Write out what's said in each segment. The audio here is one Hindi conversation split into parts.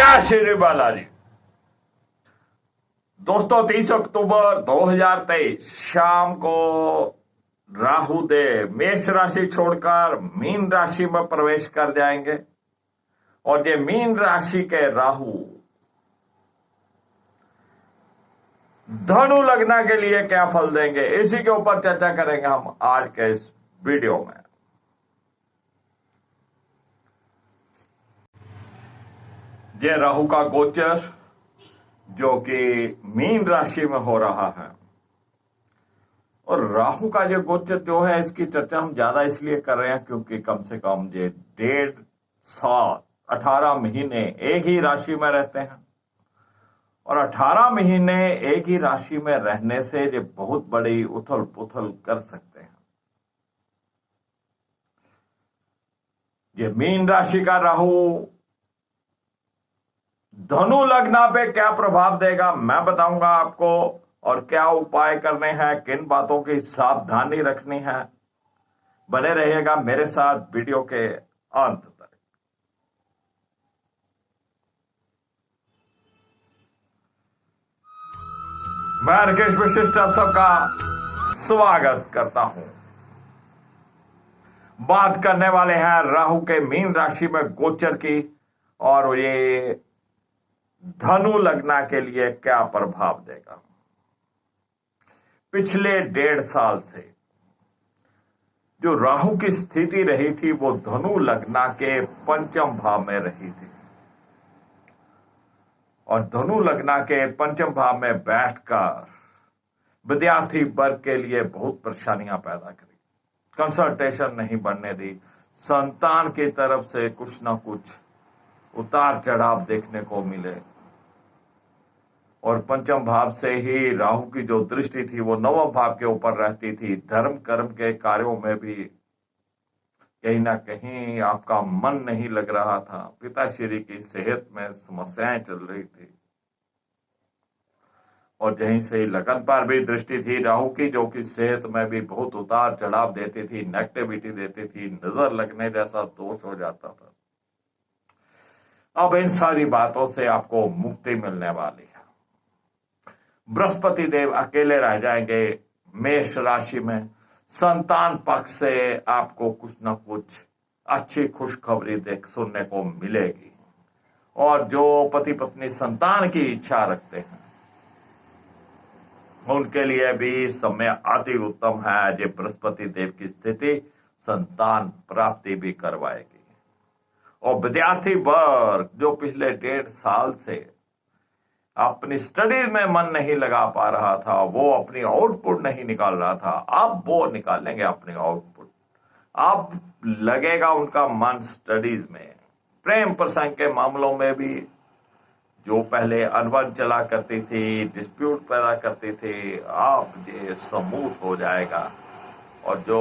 जय श्री बालाजी। दोस्तों 30 अक्टूबर 2023 शाम को राहु देव मेष राशि छोड़कर मीन राशि में प्रवेश कर जाएंगे और ये मीन राशि के राहु धनु लग्न के लिए क्या फल देंगे, इसी के ऊपर चर्चा करेंगे हम आज के इस वीडियो में। ये राहु का गोचर जो कि मीन राशि में हो रहा है, और राहु का जो गोचर जो है इसकी चर्चा हम ज्यादा इसलिए कर रहे हैं क्योंकि कम से कम ये 1.5 साल 18 महीने एक ही राशि में रहते हैं, और 18 महीने एक ही राशि में रहने से ये बहुत बड़ी उथल पुथल कर सकते हैं। ये मीन राशि का राहु धनु लग्न पे क्या प्रभाव देगा मैं बताऊंगा आपको, और क्या उपाय करने हैं, किन बातों की सावधानी रखनी है। बने रहिएगा मेरे साथ वीडियो के अंत तक। मैं राकेश वशिष्ठ आप सबका स्वागत करता हूं। बात करने वाले हैं राहु के मीन राशि में गोचर की, और ये धनु लग्न के लिए क्या प्रभाव देगा। पिछले 1.5 साल से जो राहु की स्थिति रही थी वो धनु लग्न के पंचम भाव में रही थी, और धनु लग्न के पंचम भाव में बैठकर विद्यार्थी वर्ग के लिए बहुत परेशानियां पैदा करी। कंसल्टेशन नहीं बनने दी, संतान की तरफ से कुछ ना कुछ उतार चढ़ाव देखने को मिले, और पंचम भाव से ही राहु की जो दृष्टि थी वो नवम भाव के ऊपर रहती थी। धर्म कर्म के कार्यों में भी कहीं ना कहीं आपका मन नहीं लग रहा था। पिताश्री की सेहत में समस्याएं चल रही थी, और यहीं से ही लगन पर भी दृष्टि थी राहु की, जो कि सेहत में भी बहुत उतार चढ़ाव देती थी, नेगेटिविटी देती थी, नजर लगने जैसा दोष हो जाता था। अब इन सारी बातों से आपको मुक्ति मिलने वाली है। बृहस्पति देव अकेले रह जाएंगे मेष राशि में। संतान पक्ष से आपको कुछ न कुछ अच्छी खुशखबरी सुनने को मिलेगी, और जो पति पत्नी संतान की इच्छा रखते हैं उनके लिए भी समय अति उत्तम है। ये बृहस्पति देव की स्थिति संतान प्राप्ति भी करवाएगी, और विद्यार्थी वर्ग जो पिछले 1.5 साल से अपनी स्टडीज में मन नहीं लगा पा रहा था, वो अपनी आउटपुट नहीं निकाल रहा था, अब वो निकालेंगे अपनी आउटपुट। अब लगेगा उनका मन स्टडीज में। प्रेम प्रसंग के मामलों में भी जो पहले अनबन चला करती थी, डिस्प्यूट पैदा करती थी, अब ये स्मूथ हो जाएगा, और जो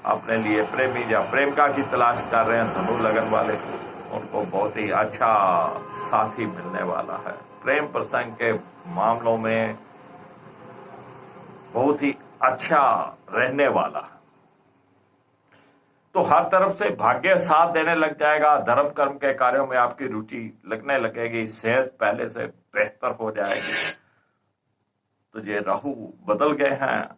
अपने लिए प्रेमी या प्रेमिका की तलाश कर रहे हैं धनु लगन वाले, उनको बहुत ही अच्छा साथी मिलने वाला है। प्रेम प्रसंग के मामलों में बहुत ही अच्छा रहने वाला है। तो हर तरफ से भाग्य साथ देने लग जाएगा। धर्म कर्म के कार्यों में आपकी रुचि लगने लगेगी, सेहत पहले से बेहतर हो जाएगी। तो ये राहु बदल गए हैं,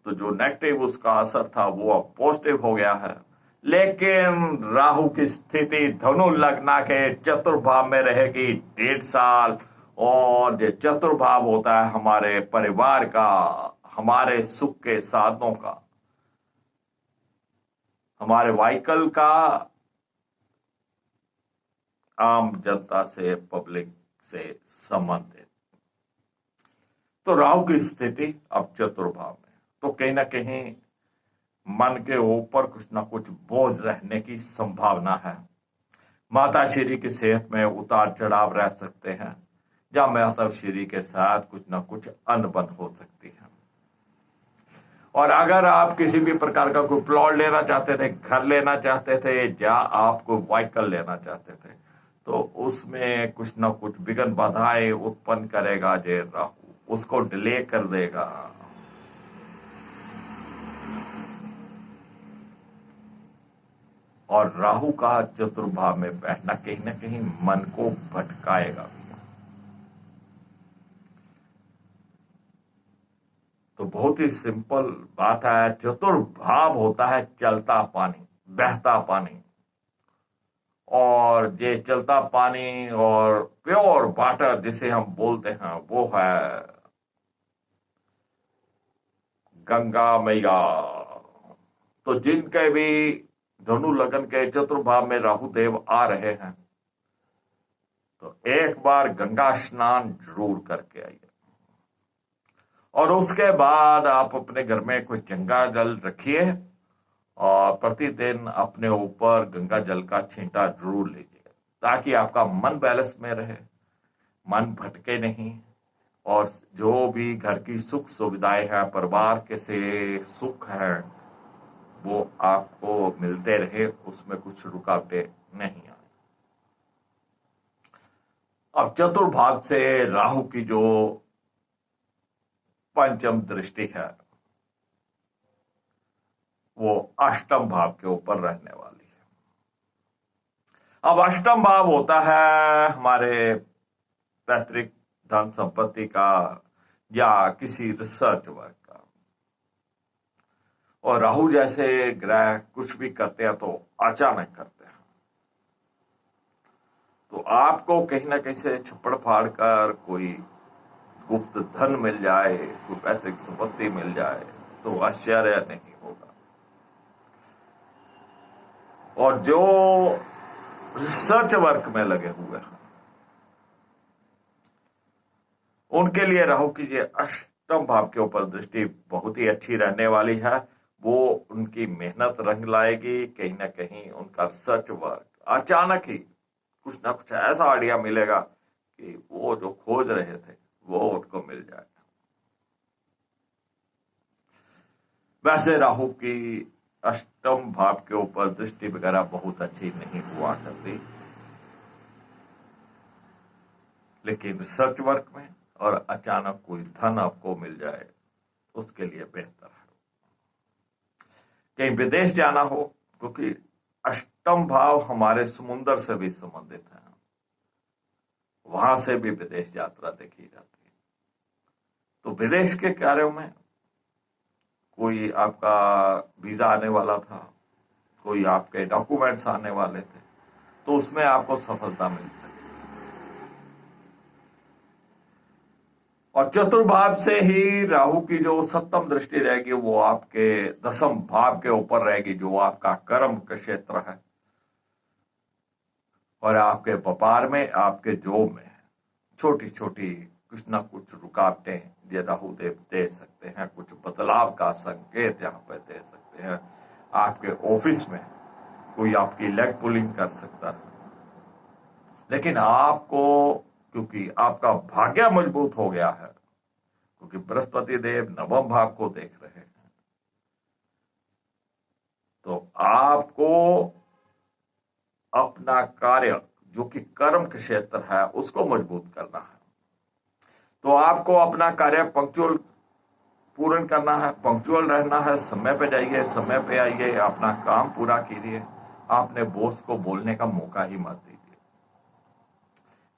तो जो नेगेटिव उसका असर था वो अब पॉजिटिव हो गया है। लेकिन राहु की स्थिति धनु लग्न के चतुर्भाव में रहेगी 1.5 साल, और ये चतुर्भाव होता है हमारे परिवार का, हमारे सुख के साधनों का, हमारे व्हीकल का, आम जनता से, पब्लिक से संबंधित। तो राहु की स्थिति अब चतुर्भाव में, तो कहीं ना कहीं मन के ऊपर कुछ ना कुछ बोझ रहने की संभावना है। माता श्री की सेहत में उतार चढ़ाव रह सकते हैं, या माता श्री के साथ कुछ ना कुछ अनबन हो सकती है। और अगर आप किसी भी प्रकार का कोई प्लॉट लेना चाहते थे, घर लेना चाहते थे, या आप कोई व्हीकल लेना चाहते थे, तो उसमें कुछ ना कुछ विघ्न बाधाएं उत्पन्न करेगा ये राहु, उसको डिले कर देगा। और राहु का चतुर्भाव में बैठना कहीं ना कहीं मन को भटकाएगा भी। तो बहुत ही सिंपल बात है, चतुर्भाव होता है चलता पानी, बहता पानी, और ये चलता पानी और प्योर वाटर जिसे हम बोलते हैं वो है गंगा मैया। तो जिनके भी धनु लगन के चतुर्भाव में राहु देव आ रहे हैं, तो एक बार गंगा स्नान जरूर करके आइए, और उसके बाद आप अपने घर में कुछ गंगा जल रखिए और प्रतिदिन अपने ऊपर गंगा जल का छींटा जरूर लीजिए, ताकि आपका मन बैलेंस में रहे, मन भटके नहीं, और जो भी घर की सुख सुविधाएं हैं, परिवार के से सुख है, वो आपको मिलते रहे, उसमें कुछ रुकावटें नहीं आए। अब चतुर्भाग से राहु की जो पंचम दृष्टि है वो अष्टम भाव के ऊपर रहने वाली है। अब अष्टम भाव होता है हमारे पैतृक धन संपत्ति का या किसी रिसर्च वर्क का, और राहु जैसे ग्रह कुछ भी करते हैं तो अचानक करते हैं, तो आपको कहीं ना कहीं से छप्पड़ फाड़ कर कोई गुप्त धन मिल जाए, कोई पैतृक संपत्ति मिल जाए तो आश्चर्य नहीं होगा। और जो रिसर्च वर्क में लगे हुए हैं उनके लिए राहु की ये अष्टम भाव के ऊपर दृष्टि बहुत ही अच्छी रहने वाली है। वो उनकी मेहनत रंग लाएगी, कहीं ना कहीं उनका रिसर्च वर्क अचानक ही कुछ ना कुछ ऐसा आइडिया मिलेगा कि वो जो खोज रहे थे वो उनको मिल जाएगा। वैसे राहु की अष्टम भाव के ऊपर दृष्टि वगैरह बहुत अच्छी नहीं हुआ करती, लेकिन रिसर्च वर्क में और अचानक कोई धन आपको मिल जाए उसके लिए बेहतर है। कहीं विदेश जाना हो, क्योंकि अष्टम भाव हमारे समुद्र से भी संबंधित है, वहां से भी विदेश यात्रा देखी जाती है। तो विदेश के कार्यों में कोई आपका वीजा आने वाला था, कोई आपके डॉक्यूमेंट्स आने वाले थे, तो उसमें आपको सफलता मिल सकती। और चतुर्भाव से ही राहु की जो सप्तम दृष्टि रहेगी वो आपके दसम भाव के ऊपर रहेगी, जो आपका कर्म का क्षेत्र है, और आपके व्यापार में, आपके जॉब में छोटी छोटी कुछ ना कुछ रुकावटें ये राहु देव दे सकते हैं, कुछ बदलाव का संकेत यहाँ पे दे सकते हैं। आपके ऑफिस में कोई आपकी लेग पुलिंग कर सकता है, लेकिन आपको, क्योंकि आपका भाग्य मजबूत हो गया है, क्योंकि बृहस्पति देव नवम भाव को देख रहे हैं, तो आपको अपना कार्य जो कि कर्म के क्षेत्र है उसको मजबूत करना है। तो आपको अपना कार्य पंक्चुअल पूर्ण करना है, पंक्चुअल रहना है, समय पे जाइए, समय पे आइए, अपना काम पूरा कीजिए। आपने बॉस को बोलने का मौका ही मत दीजिए,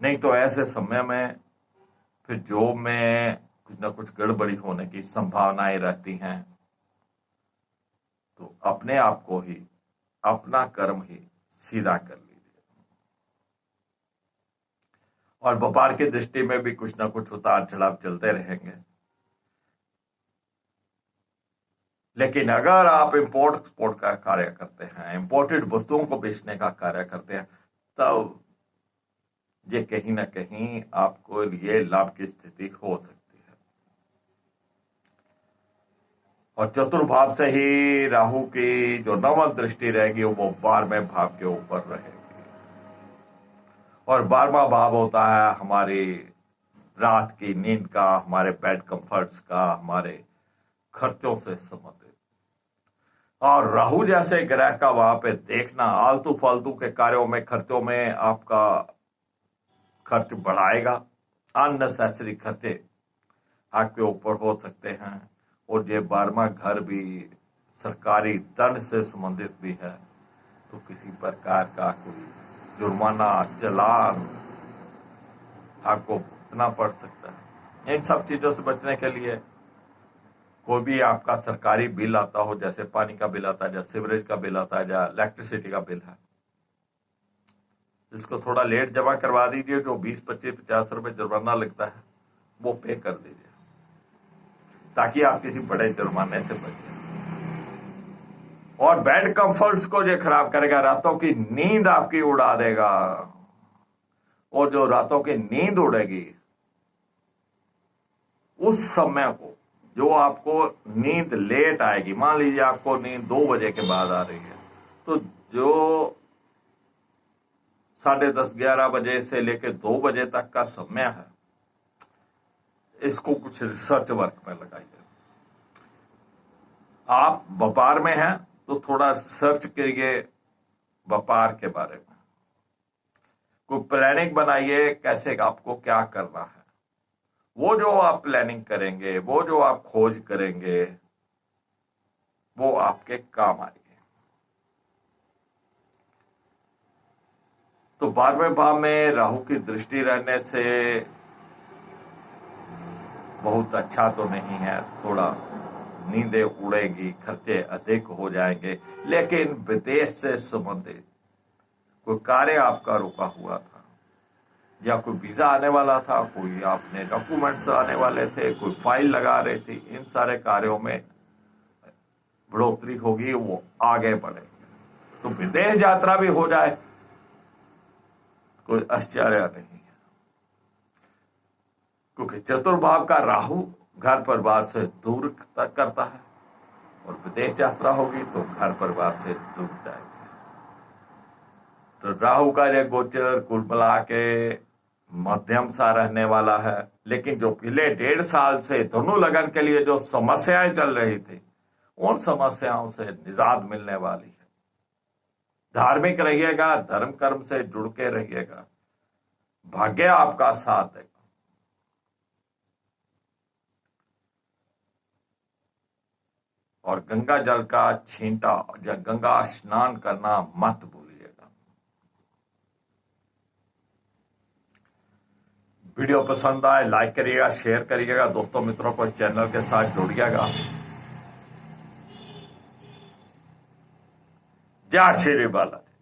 नहीं तो ऐसे समय में फिर जॉब में कुछ ना कुछ गड़बड़ी होने की संभावनाएं रहती हैं। तो अपने आप को ही, अपना कर्म ही सीधा कर लीजिए। और व्यापार की दृष्टि में भी कुछ ना कुछ उतार चढ़ाव चलते रहेंगे, लेकिन अगर आप इंपोर्ट एक्सपोर्ट का कार्य करते हैं, इंपोर्टेड वस्तुओं को बेचने का कार्य करते हैं, तब ये कहीं ना कहीं आपको लिए लाभ की स्थिति हो सकती है। और चतुर्भाव से ही राहु की जो नवम दृष्टि रहेगी वो 12वें भाव के ऊपर रहेगी, और 12वां भाव होता है हमारी रात की नींद का, हमारे बेड कंफर्ट्स का, हमारे खर्चों से संबंधित। और राहु जैसे ग्रह का वहां पे देखना आलतू फालतू के कार्यों में, खर्चों में आपका खर्च बढ़ाएगा। अननेसेसरी खर्चे आपके ऊपर हो सकते हैं। और ये 12वां घर भी सरकारी दंड से संबंधित भी है, तो किसी प्रकार का कोई जुर्माना, चालान आपको भुगतना पड़ सकता है। इन सब चीजों से बचने के लिए कोई भी आपका सरकारी बिल आता हो, जैसे पानी का बिल आता है, जैसे सीवरेज का बिल आता है, या इलेक्ट्रिसिटी का बिल है, इसको थोड़ा लेट जमा करवा दीजिए। जो 20, 25, 50 रुपए जुर्माना लगता है वो पे कर दीजिए, ताकि आप किसी बड़े जुर्माने से बचें। और बेड कंफर्ट्स को जो खराब करेगा, रातों की नींद आपकी उड़ा देगा। और जो रातों की नींद उड़ेगी, उस समय को जो आपको नींद लेट आएगी, मान लीजिए आपको नींद 2 बजे के बाद आ रही है, तो जो 10:30, 11 बजे से लेकर 2 बजे तक का समय है, इसको कुछ रिसर्च वर्क में लगाइए। आप व्यापार में हैं तो थोड़ा रिसर्च करिए व्यापार के बारे में, कोई प्लानिंग बनाइए कैसे आपको क्या करना है। वो जो आप प्लानिंग करेंगे, वो जो आप खोज करेंगे, वो आपके काम आएंगे। तो 12वें भाव में राहु की दृष्टि रहने से बहुत अच्छा तो नहीं है, थोड़ा नींदें उड़ेगी, खर्चे अधिक हो जाएंगे। लेकिन विदेश से संबंधित कोई कार्य आपका रुका हुआ था, या कोई वीजा आने वाला था, कोई आपने डॉक्यूमेंट्स आने वाले थे, कोई फाइल लगा रही थी, इन सारे कार्यों में बढ़ोतरी होगी, वो आगे बढ़ेंगे। तो विदेश यात्रा भी हो जाए, कोई आश्चर्य नहीं है, क्योंकि चतुर्भाव का राहु घर परिवार से दूर तक करता है, और विदेश यात्रा होगी तो घर परिवार से दूर जाएगी। तो राहु का यह गोचर कुल मिला के मध्यम सा रहने वाला है। लेकिन जो पिछले 1.5 साल से धनु लगन के लिए जो समस्याएं चल रही थी, उन समस्याओं से निजात मिलने वाली है। धार्मिक रहिएगा, धर्म कर्म से जुड़ के रहिएगा, भाग्य आपका साथ देगा। और गंगा जल का छींटा या गंगा स्नान करना मत भूलिएगा। वीडियो पसंद आए लाइक करिएगा, शेयर करिएगा, दोस्तों मित्रों को इस चैनल के साथ जोड़िएगा। जय श्री बालाजी।